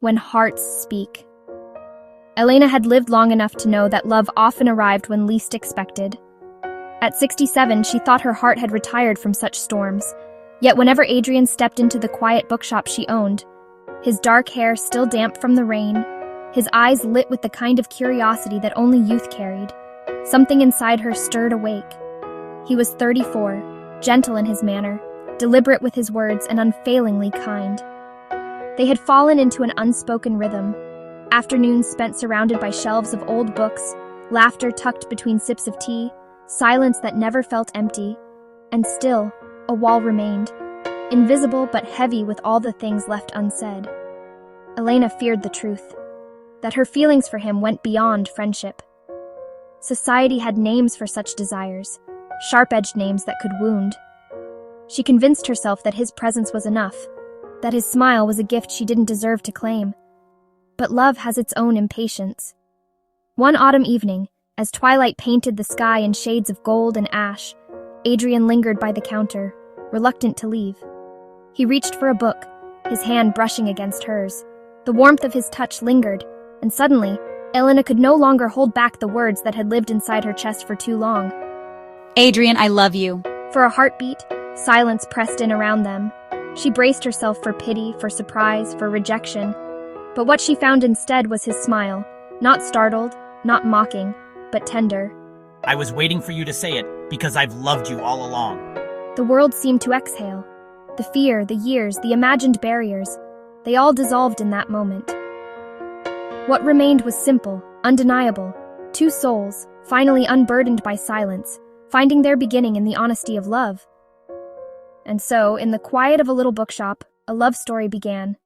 When hearts speak. Elena had lived long enough to know that love often arrived when least expected. At 67, she thought her heart had retired from such storms. Yet whenever Adrian stepped into the quiet bookshop she owned, his dark hair still damp from the rain, his eyes lit with the kind of curiosity that only youth carried, something inside her stirred awake. He was 34, gentle in his manner, deliberate with his words, and unfailingly kind. They had fallen into an unspoken rhythm. Afternoons spent surrounded by shelves of old books, laughter tucked between sips of tea, silence that never felt empty, and still, a wall remained, invisible but heavy with all the things left unsaid. Elena feared the truth, that her feelings for him went beyond friendship. Society had names for such desires, sharp-edged names that could wound. She convinced herself that his presence was enough, that his smile was a gift she didn't deserve to claim. But love has its own impatience. One autumn evening, as twilight painted the sky in shades of gold and ash, Adrian lingered by the counter, reluctant to leave. He reached for a book, his hand brushing against hers. The warmth of his touch lingered, and suddenly, Elena could no longer hold back the words that had lived inside her chest for too long. Adrian, I love you. For a heartbeat, silence pressed in around them. She braced herself for pity, for surprise, for rejection. But what she found instead was his smile, not startled, not mocking, but tender. I was waiting for you to say it, because I've loved you all along. The world seemed to exhale. The fear, the years, the imagined barriers, they all dissolved in that moment. What remained was simple, undeniable. Two souls, finally unburdened by silence, finding their beginning in the honesty of love. And so, in the quiet of a little bookshop, a love story began.